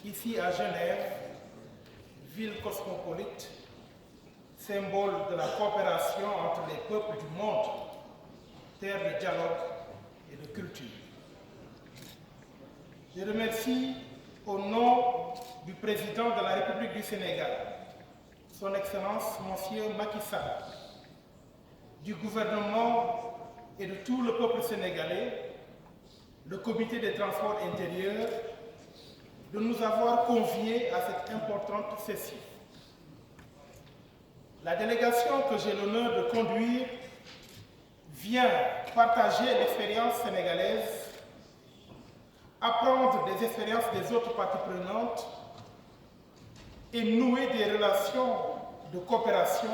ici à Genève, ville cosmopolite, symbole de la coopération entre les peuples du monde, terre de dialogue et de culture. Je remercie au nom du président de la République du Sénégal, son Excellence Monsieur Macky Sall, du gouvernement et de tout le peuple sénégalais, le comité des transports intérieurs, de nous avoir conviés à cette importante session. La délégation que j'ai l'honneur de conduire vient partager l'expérience sénégalaise, apprendre des expériences des autres parties prenantes et nouer des relations de coopération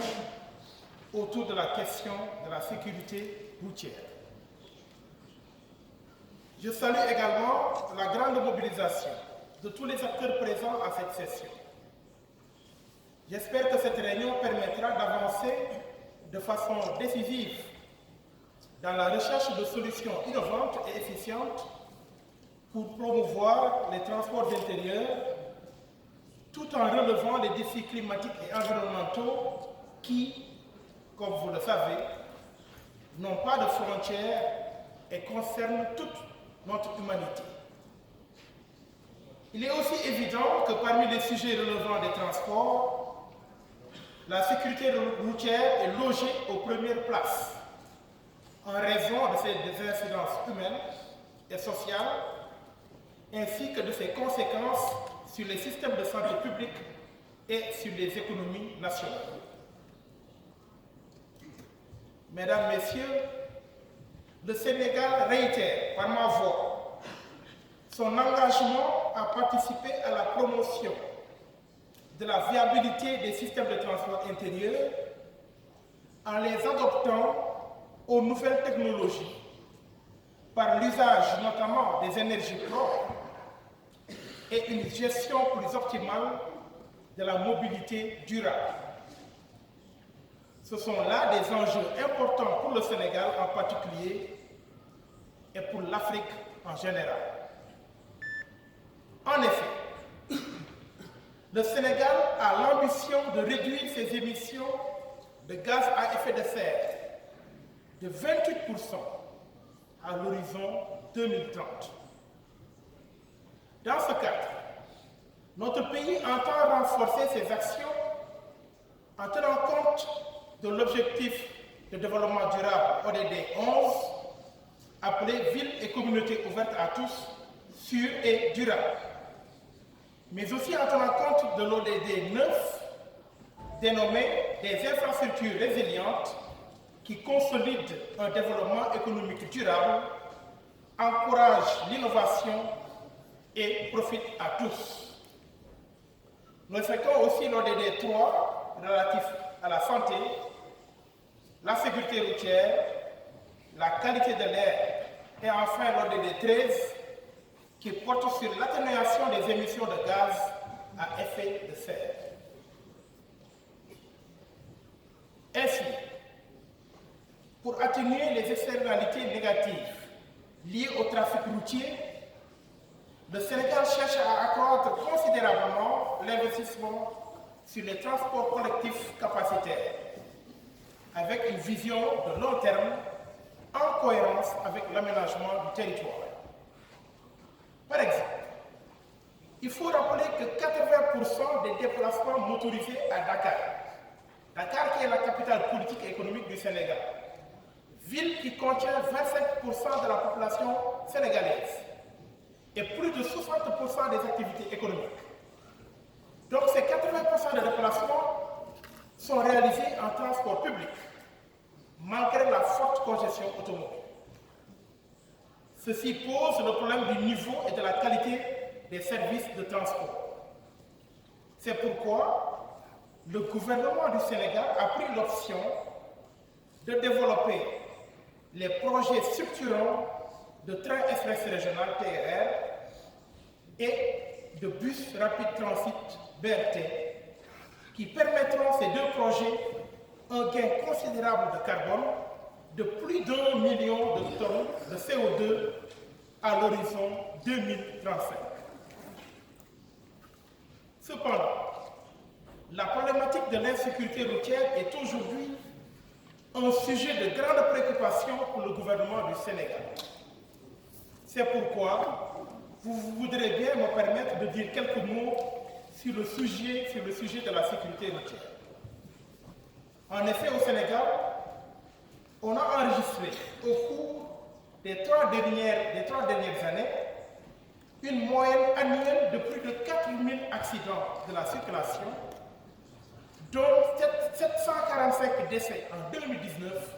autour de la question de la sécurité routière. Je salue également la grande mobilisation de tous les acteurs présents à cette session. J'espère que cette réunion permettra d'avancer de façon décisive dans la recherche de solutions innovantes et efficientes pour promouvoir les transports intérieurs tout en relevant les défis climatiques et environnementaux qui, comme vous le savez, n'ont pas de frontières et concernent toute notre humanité. Il est aussi évident que parmi les sujets relevant des transports, la sécurité routière est logée aux premières places en raison de ses incidences humaines et sociales ainsi que de ses conséquences sur les systèmes de santé publique et sur les économies nationales. Mesdames, Messieurs, le Sénégal réitère par ma voix son engagement à participer à la promotion de la viabilité des systèmes de transport intérieur en les adoptant aux nouvelles technologies par l'usage notamment des énergies propres et une gestion plus optimale de la mobilité durable. Ce sont là des enjeux importants pour le Sénégal en particulier et pour l'Afrique en général. En effet, le Sénégal a l'ambition de réduire ses émissions de gaz à effet de serre de 28% à l'horizon 2030. Dans ce cadre, notre pays entend renforcer ses actions en tenant compte de l'objectif de développement durable ODD 11, appelé Ville et communautés ouvertes à tous, sûres et durables, mais aussi en tenant compte de l'ODD 9, dénommé des infrastructures résilientes qui consolident un développement économique durable, encouragent l'innovation et profitent à tous. Nous respectons aussi l'ODD 3 relatif à la santé, la sécurité routière, la qualité de l'air et enfin l'ODD 13 qui porte sur l'atténuation des émissions de gaz à effet de serre. Ainsi, pour atténuer les externalités négatives liées au trafic routier, le Sénégal cherche à accroître considérablement l'investissement sur les transports collectifs capacitaires, avec une vision de long terme en cohérence avec l'aménagement du territoire. Par exemple, il faut rappeler que 80% des déplacements motorisés à Dakar qui est la capitale politique et économique du Sénégal, ville qui contient 25% de la population sénégalaise et plus de 60% des activités économiques. Donc ces 80% des déplacements sont réalisés en transport public, malgré la forte congestion automobile. Ceci pose le problème du niveau et de la qualité des services de transport. C'est pourquoi le gouvernement du Sénégal a pris l'option de développer les projets structurants de train express régional TER et de bus rapide transit BRT qui permettront ces deux projets un gain considérable de carbone de plus d'1 million de tonnes de CO2 à l'horizon 2035. Cependant, la problématique de l'insécurité routière est aujourd'hui un sujet de grande préoccupation pour le gouvernement du Sénégal. C'est pourquoi vous voudrez bien me permettre de dire quelques mots sur le sujet de la sécurité routière. En effet, au Sénégal, on a enregistré au cours des trois dernières années une moyenne annuelle de plus de 4000 accidents de la circulation, dont 745 décès en 2019,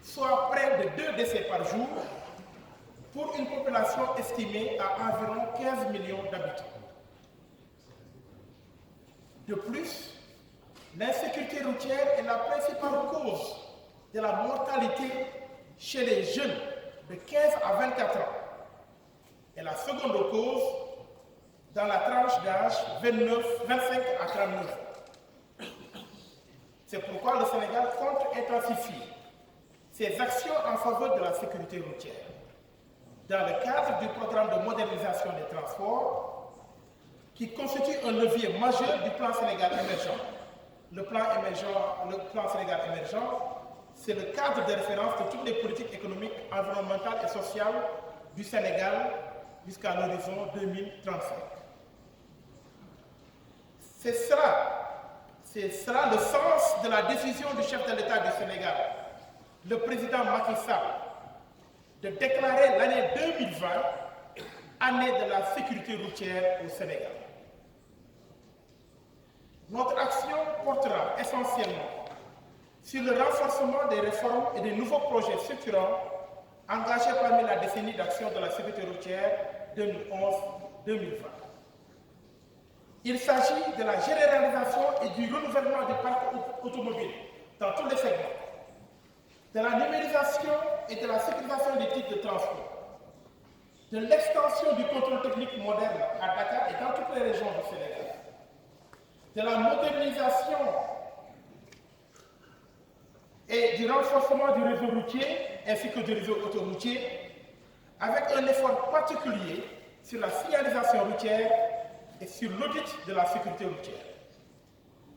soit près de 2 décès par jour, pour une population estimée à environ 15 millions d'habitants. De plus, l'insécurité routière est la principale cause de la mortalité chez les jeunes de 15 à 24 ans et la seconde cause dans la tranche d'âge 25 à 39 ans. C'est pourquoi le Sénégal compte intensifier ses actions en faveur de la sécurité routière. Dans le cadre du programme de modernisation des transports, qui constitue un levier majeur du plan Sénégal émergent. Le plan Sénégal émergent, c'est le cadre de référence de toutes les politiques économiques, environnementales et sociales du Sénégal jusqu'à l'horizon 2035. C'est cela le sens de la décision du chef de l'État du Sénégal, le président Macky Sall, de déclarer l'année 2020 année de la sécurité routière au Sénégal. Notre action portera essentiellement sur le renforcement des réformes et des nouveaux projets structurants engagés parmi la décennie d'action de la sécurité routière 2011-2020. Il s'agit de la généralisation et du renouvellement du parc automobile dans tous les segments, de la numérisation et de la sécurisation des types de transport, de l'extension du contrôle technique moderne à Dakar et dans toutes les régions du Sénégal, de la modernisation et du renforcement du réseau routier ainsi que du réseau autoroutier, avec un effort particulier sur la signalisation routière et sur l'audit de la sécurité routière.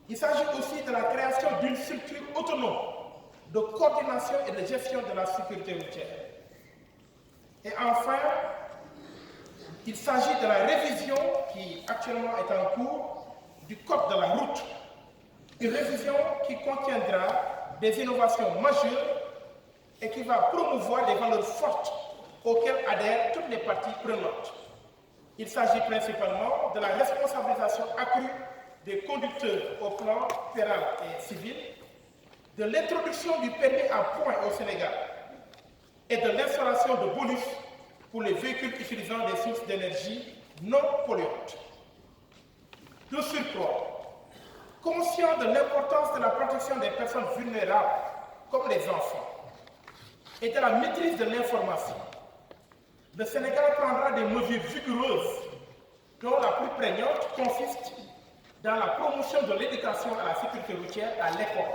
Il s'agit aussi de la création d'une structure autonome de coordination et de gestion de la sécurité routière. Et enfin, il s'agit de la révision qui actuellement est en cours du code de la route, une révision qui contiendra des innovations majeures et qui va promouvoir des valeurs fortes auxquelles adhèrent toutes les parties prenantes. Il s'agit principalement de la responsabilisation accrue des conducteurs au plan pénal et civil, de l'introduction du permis à points au Sénégal et de l'installation de bonus pour les véhicules utilisant des sources d'énergie non polluantes. De surcroît, conscient de l'importance de la protection des personnes vulnérables, comme les enfants, et de la maîtrise de l'information, le Sénégal prendra des mesures vigoureuses, dont la plus prégnante consiste dans la promotion de l'éducation à la sécurité routière à l'école,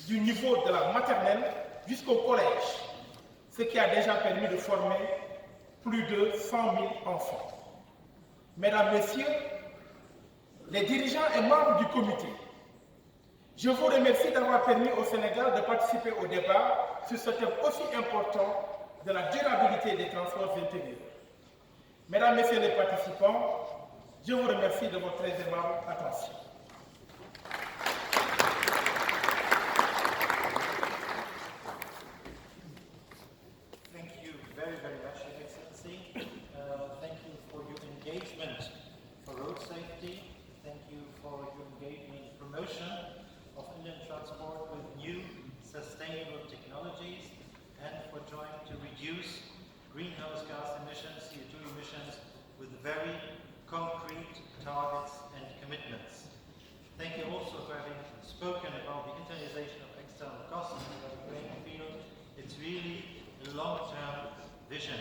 du niveau de la maternelle jusqu'au collège, ce qui a déjà permis de former plus de 100 000 enfants. Mesdames, Messieurs, les dirigeants et membres du comité, je vous remercie d'avoir permis au Sénégal de participer au débat sur ce thème aussi important de la durabilité des transports intérieurs. Mesdames, Messieurs les participants, je vous remercie de votre très aimable attention. Thank you very, very much, Your Excellency. Thank you for your engagement for road safety. Thank you for your engagement in promotion of inland transport with new sustainable technologies and for trying to reduce greenhouse gas emissions, CO2 emissions, with very concrete targets and commitments. Thank you also for having spoken about the internalization of external costs in the grain field. It's really a long-term vision.